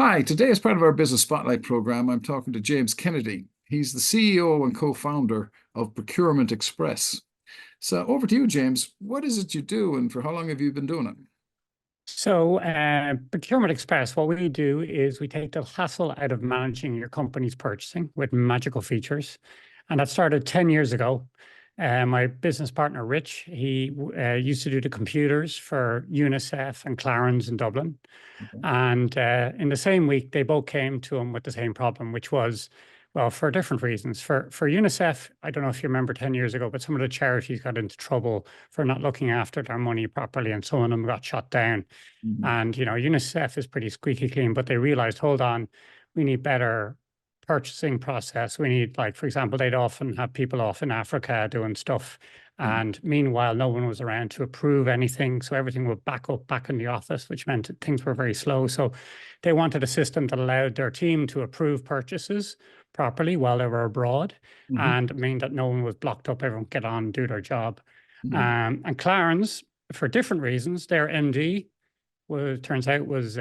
Hi, today as part of our Business Spotlight program, I'm talking to James Kennedy. He's the CEO and co-founder of Procurement Express. So over to you, James. What is it you do and for how long have you been doing it? So Procurement Express, what we do is we take the hassle out of managing your company's purchasing with magical features. And that started 10 years ago. My business partner, Rich, he used to do the computers for UNICEF and Clarence in Dublin. Okay. And in the same week, they both came to him with the same problem, which was, well, for different reasons. For UNICEF, I don't know if you remember 10 years ago, but some of the charities got into trouble for not looking after their money properly, and some of them got shut down. Mhm. And, UNICEF is pretty squeaky clean, but they realized, hold on, we need better purchasing process. We need, like, for example, they'd often have people off in Africa doing stuff. And meanwhile, no one was around to approve anything. So everything would back up back in the office, which meant that things were very slow. So they wanted a system that allowed their team to approve purchases properly while they were abroad, and mean that no one was blocked up, everyone get on and do their job. And Clarence, for different reasons, their MD turns out was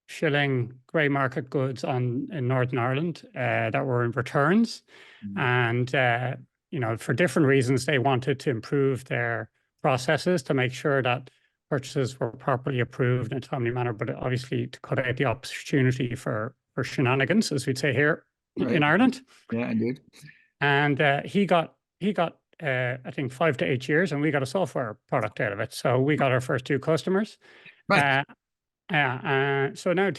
shilling grey market goods in Northern Ireland that were in returns. And for different reasons, they wanted to improve their processes to make sure that purchases were properly approved in a timely manner, but obviously to cut out the opportunity for shenanigans, as we'd say here in Ireland. Yeah, indeed. And he got I think 5 to 8 years, and we got a software product out of it. So we got our first 2 customers. Right. So now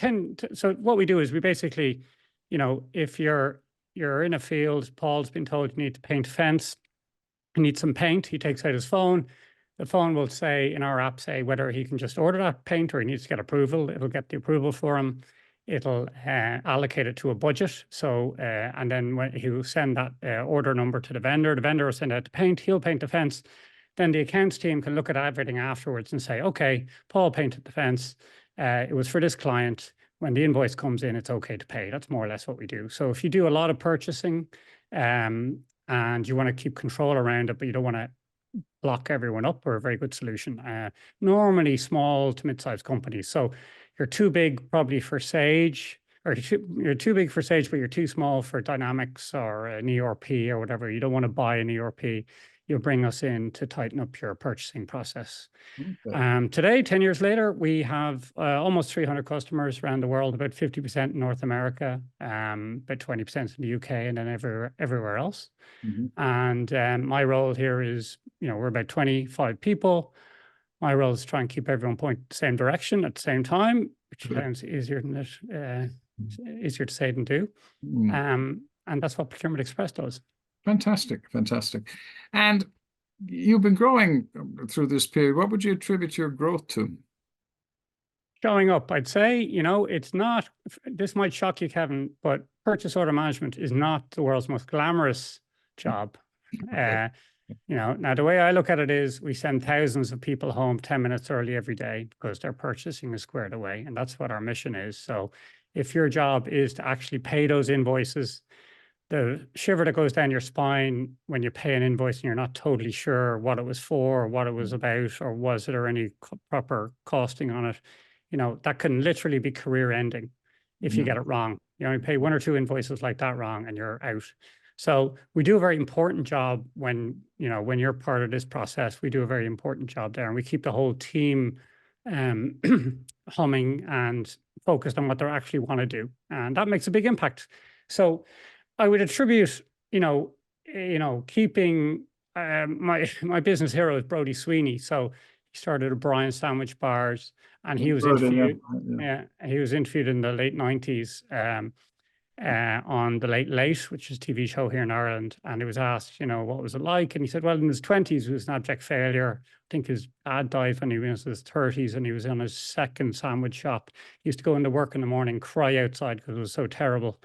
so what we do is we basically, if you're in a field, Paul's been told you need to paint a fence, you need some paint, he takes out his phone. The phone will say, in our app, say whether he can just order that paint or he needs to get approval. It'll get the approval for him. It'll allocate it to a budget. So, and then when he will send that order number to the vendor will send out the paint, he'll paint the fence. Then the accounts team can look at everything afterwards and say, okay, Paul painted the fence. It was for this client. When the invoice comes in, it's okay to pay. That's more or less what we do. So if you do a lot of purchasing and you want to keep control around it, but you don't want to block everyone up, we're a very good solution. Normally small to mid-sized companies. So you're too big probably for Sage, or you're too big for Sage, but you're too small for Dynamics or an ERP or whatever. You don't want to buy an ERP. You'll bring us in to tighten up your purchasing process. Okay. Today, 10 years later, we have almost 300 customers around the world, about 50% in North America, about 20% in the UK, and then everywhere else. And my role here is, we're about 25 people. My role is to try and keep everyone pointing the same direction at the same time, which sounds easier easier to say than do. And that's what Procurement Express does. Fantastic, fantastic. And you've been growing through this period. What would you attribute your growth to? Showing up, I'd say, it's not, this might shock you, Kevin, but purchase order management is not the world's most glamorous job. Now the way I look at it is we send thousands of people home 10 minutes early every day because their purchasing is squared away. And that's what our mission is. So if your job is to actually pay those invoices, the shiver that goes down your spine when you pay an invoice and you're not totally sure what it was for, or what it was about, or was there any proper costing on it, that can literally be career ending if you get it wrong. You only pay 1 or 2 invoices like that wrong and you're out. So we do a very important job when you're part of this process. We do a very important job there, and we keep the whole team humming and focused on what they actually want to do, and that makes a big impact. So I would attribute, keeping my business hero is Brody Sweeney. So he started O'Brien Sandwich Bars, and he was interviewed. He was interviewed in the late 90s on the Late Late, which is a TV show here in Ireland. And he was asked, what was it like? And he said, well, in his 20s, it was an abject failure. I think his dad died when he was in his 30s, and he was in his second sandwich shop. He used to go into work in the morning, cry outside because it was so terrible.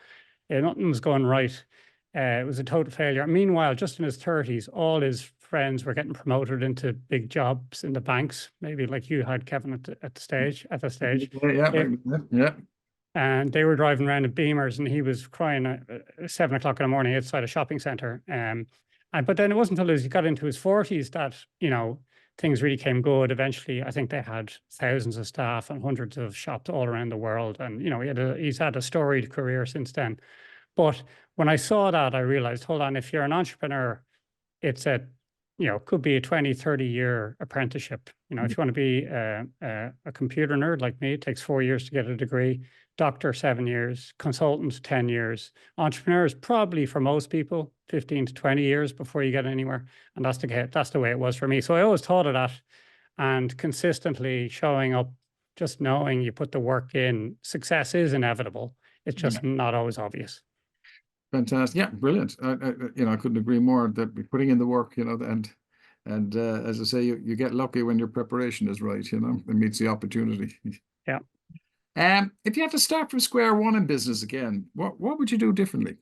Nothing was going right. It was a total failure. Meanwhile, just in his 30s, all his friends were getting promoted into big jobs in the banks, maybe like you had, Kevin, at the stage. Yeah. And they were driving around in Beamers, and he was crying at 7 o'clock in the morning outside a shopping centre. But then it wasn't until he got into his 40s that, things really came good. Eventually, I think they had thousands of staff and hundreds of shops all around the world. And, you know, he's had a storied career since then. But when I saw that, I realized, hold on, if you're an entrepreneur, it's a, you know, could be a 20, 30-year apprenticeship. You know, if you want to be a computer nerd like me, it takes 4 years to get a degree. Doctor, 7 years. Consultant, 10 years. Entrepreneurs, probably for most people, 15 to 20 years before you get anywhere. And that's the way it was for me. So I always thought of that, and consistently showing up, just knowing you put the work in, success is inevitable. It's just not always obvious. Fantastic. Yeah, brilliant. You know, I couldn't agree more that putting in the work, you know, and as I say, you get lucky when your preparation is right, you know, it meets the opportunity. Yeah. If you had to start from square one in business again, what would you do differently?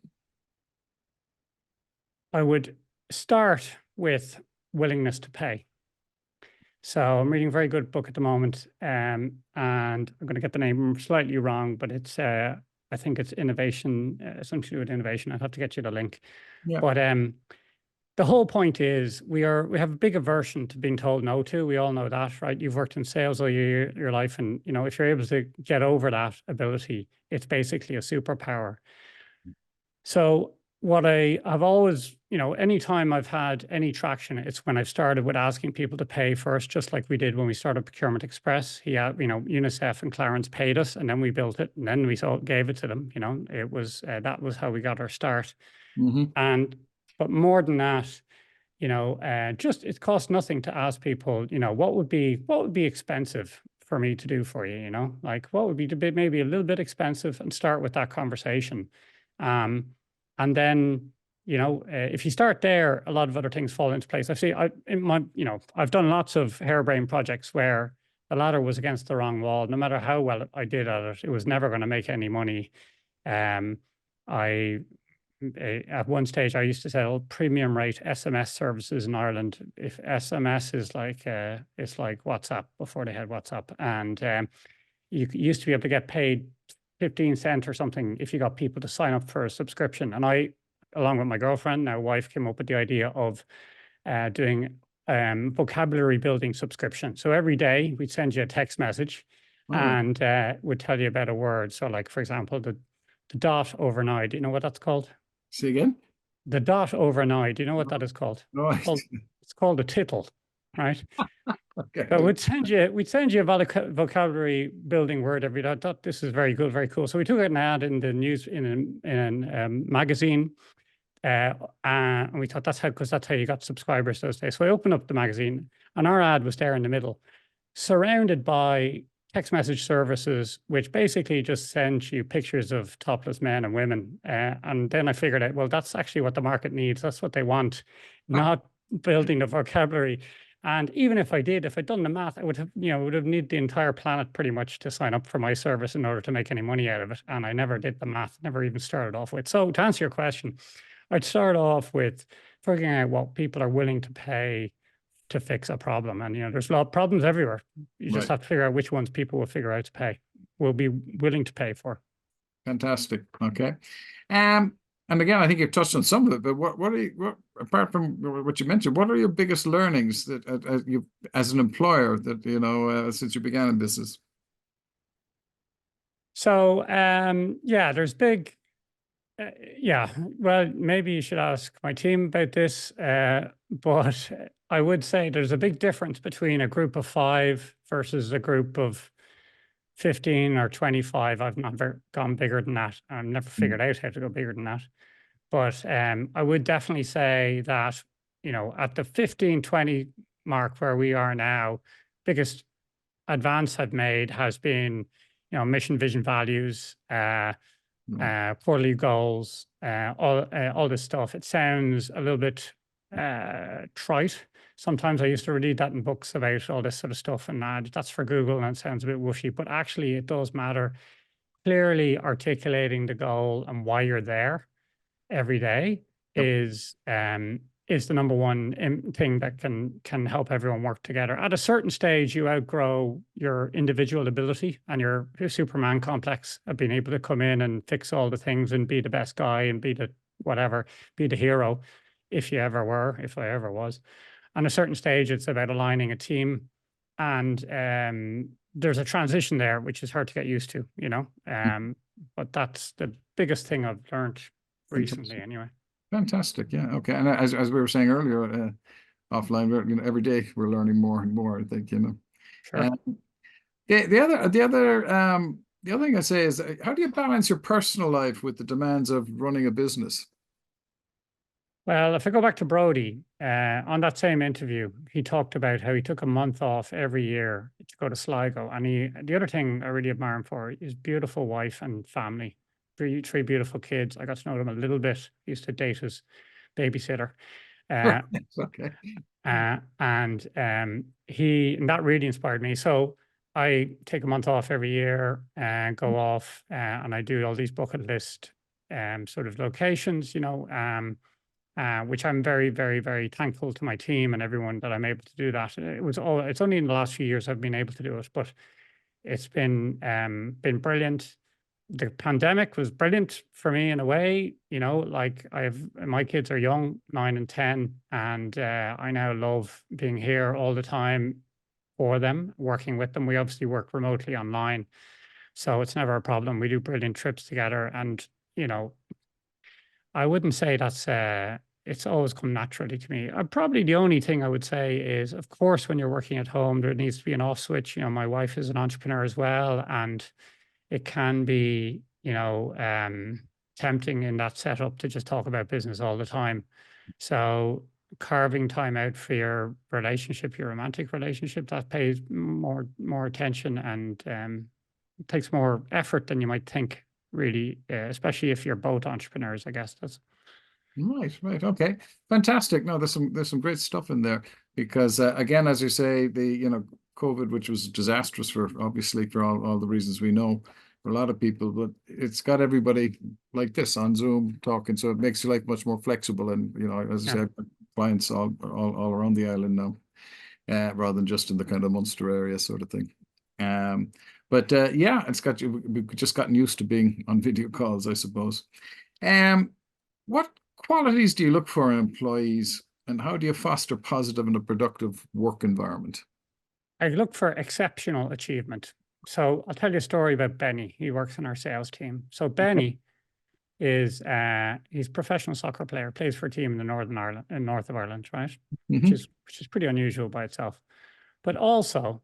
I would start with willingness to pay. So I'm reading a very good book at the moment, and I'm going to get the name slightly wrong, but it's I think it's innovation, something to do with innovation. I'd have to get you the link. Yeah. But the whole point is we have a big aversion to being told no to. We all know that, right? You've worked in sales all your life, and you know, if you're able to get over that ability, it's basically a superpower. So what I have always, you know, anytime I've had any traction, it's when I've started with asking people to pay first, just like we did when we started Procurement Express. You know, UNICEF and Clarence paid us, and then we built it, and then we gave it to them. You know, it was that was how we got our start. But more than that, you know, just it costs nothing to ask people, you know, what would be expensive for me to do for you, you know, like what would be maybe a little bit expensive, and start with that conversation. And then, you know, if you start there, a lot of other things fall into place. I've done lots of harebrained projects where the ladder was against the wrong wall. No matter how well I did at it, it was never going to make any money. At one stage, I used to sell premium rate SMS services in Ireland. If SMS is like it's like WhatsApp before they had WhatsApp, and you used to be able to get paid 15 cents or something if you got people to sign up for a subscription. And I, along with my girlfriend, now wife, came up with the idea of doing vocabulary building subscription. So every day we'd send you a text message and would tell you about a word. So like, for example, the dot overnight. Do you know what that's called? Say again? The dot overnight. Do you know what that is called? No. It's called a tittle, right? Okay. So we'd send you a vocabulary building word every day. I thought this is very good, very cool. So we took an ad in the news in a magazine, and we thought because that's how you got subscribers those days. So I opened up the magazine, and our ad was there in the middle, surrounded by text message services, which basically just send you pictures of topless men and women. And then I figured out, well, that's actually what the market needs. That's what they want, not building the vocabulary. And even if I'd done the math, I would have needed the entire planet pretty much to sign up for my service in order to make any money out of it. And I never did the math, never even started off with. So to answer your question, I'd start off with figuring out what people are willing to pay to fix a problem. And, you know, there's a lot of problems everywhere. You just have to figure out which ones people will figure out to pay, will be willing to pay for. Fantastic. Okay. And again, I think you've touched on some of it, but what apart from what you mentioned, what are your biggest learnings that you as an employer that, you know, since you began in business? So, there's big, well, maybe you should ask my team about this, but I would say there's a big difference between a group of 5 versus a group of 15 or 25. I've never gone bigger than that. I've never figured out how to go bigger than that. But I would definitely say that, you know, at the 15, 20 mark where we are now, biggest advance I've made has been, you know, mission, vision, values, quarterly goals, all this stuff. It sounds a little bit trite. Sometimes I used to read that in books about all this sort of stuff, and that's for Google, and it sounds a bit whooshy, but actually it does matter. Clearly articulating the goal and why you're there every day is the number one thing that can help everyone work together. At a certain stage, you outgrow your individual ability and your Superman complex of being able to come in and fix all the things and be the best guy and be the whatever, be the hero, if I ever was. On a certain stage, it's about aligning a team, and there's a transition there, which is hard to get used to, you know. But that's the biggest thing I've learned recently, Fantastic. anyway. Fantastic. Yeah. Okay. And as we were saying earlier, offline, every day we're learning more and more, I think, Sure. The other thing I say is, how do you balance your personal life with the demands of running a business? Well, if I go back to Brody, on that same interview, he talked about how he took a month off every year to go to Sligo. And the other thing I really admire him for is beautiful wife and family, three beautiful kids. I got to know them a little bit. He used to date his babysitter. Uh, Okay. and that really inspired me. So I take a month off every year and go off, and I do all these bucket list sort of locations, which I'm very, very, very thankful to my team and everyone that I'm able to do that. It's only in the last few years I've been able to do it, but it's been brilliant. The pandemic was brilliant for me in a way, like my kids are young, 9 and 10, and I now love being here all the time for them, working with them. We obviously work remotely online, so it's never a problem. We do brilliant trips together, and I wouldn't say it's always come naturally to me. Probably the only thing I would say is, of course, when you're working at home, there needs to be an off switch. My wife is an entrepreneur as well, and it can be, tempting in that setup to just talk about business all the time. So carving time out for your relationship, your romantic relationship, that pays more attention, and takes more effort than you might think, really, especially if you're both entrepreneurs, I guess. That's Right. Okay. Fantastic. No, there's some great stuff in there because again, as you say, COVID, which was disastrous obviously for all the reasons we know for a lot of people, but it's got everybody like this on Zoom talking, so it makes your life much more flexible. And as I yeah. said, clients all around the island now, rather than just in the kind of Munster area sort of thing. But yeah, we've just gotten used to being on video calls, I suppose. What qualities do you look for in employees, and how do you foster positive and a productive work environment? I look for exceptional achievement. So I'll tell you a story about Benny. He works in our sales team. So Benny is he's a professional soccer player, plays for a team in the north of Ireland, right? Hmm. Which is pretty unusual by itself. But also,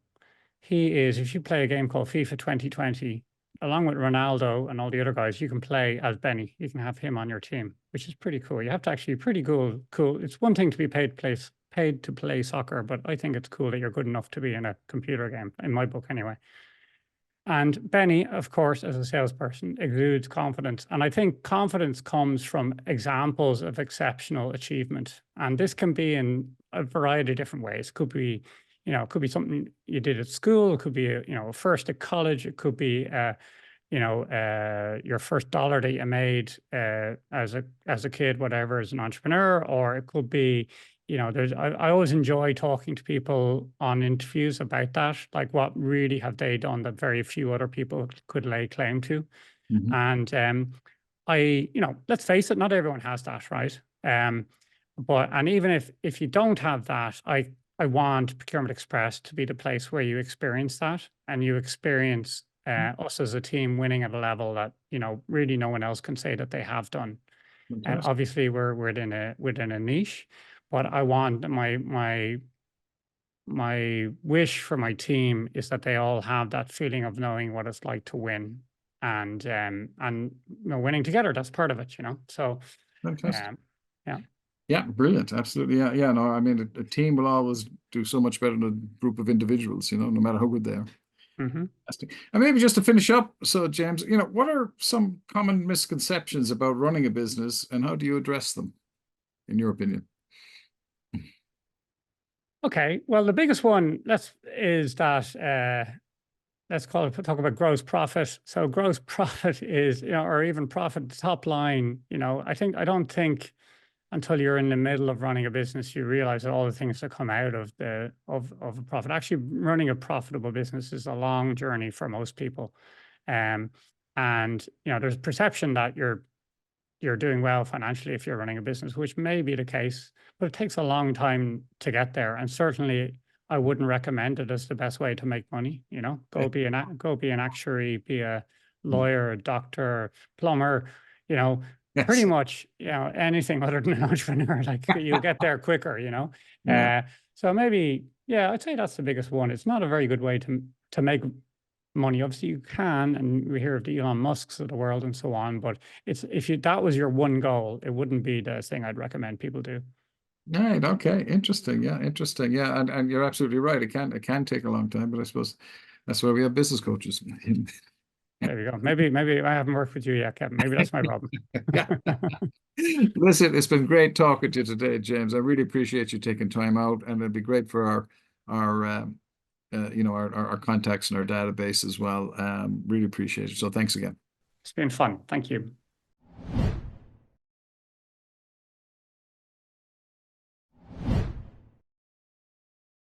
if you play a game called FIFA 2020, along with Ronaldo and all the other guys, you can play as Benny. You can have him on your team, which is pretty cool. You have to actually be pretty cool. It's one thing to be paid to play soccer, but I think it's cool that you're good enough to be in a computer game, in my book anyway. And Benny, of course, as a salesperson, exudes confidence. And I think confidence comes from examples of exceptional achievement. And this can be in a variety of different ways. It could be something you did at school. It could be, a first at college. It could be, your first dollar that you made as a kid, whatever, as an entrepreneur. Or it could be, I always enjoy talking to people on interviews about that, like what really have they done that very few other people could lay claim to. Hmm. And let's face it, not everyone has that, right? And even if you don't have that, I want Procurement Express to be the place where you experience that, and you experience us as a team winning at a level that really no one else can say that they have done. And Fantastic. obviously we're within a niche, but I want my wish for my team is that they all have that feeling of knowing what it's like to win, and winning together. That's part of it. So Fantastic. um, yeah. Yeah, brilliant. Absolutely. Yeah, yeah. No, I mean, a team will always do so much better than a group of individuals, no matter how good they are. Hmm. Fantastic. And maybe just to finish up, so James, what are some common misconceptions about running a business, and how do you address them, in your opinion? Okay. Well, the biggest one is that talk about gross profit. So gross profit is, or even profit top line. I don't think until you're in the middle of running a business, you realize that all the things that come out of a profit. Actually, running a profitable business is a long journey for most people. And there's a perception that you're doing well financially if you're running a business, which may be the case, but it takes a long time to get there. And certainly I wouldn't recommend it as the best way to make money. You know, go be an actuary, be a lawyer, a doctor, plumber, you know, pretty Yes. much, you know, anything other than an entrepreneur, like you'll get there quicker, you know. Yeah. So maybe, yeah, I'd say that's the biggest one. It's not a very good way to make money. Obviously you can, and we hear of the Elon Musks of the world and so on, but it's, if you, that was your one goal, it wouldn't be the thing I'd recommend people do. Right. Okay. Interesting. Yeah. Interesting. Yeah. And you're absolutely right. It can take a long time, but I suppose that's why we have business coaches. There you go. Maybe I haven't worked with you yet, Kevin. Maybe that's my problem. Yeah. Listen, it's been great talking to you today, James. I really appreciate you taking time out, and it'd be great for our contacts in our database as well. Really appreciate it. So thanks again. It's been fun. Thank you.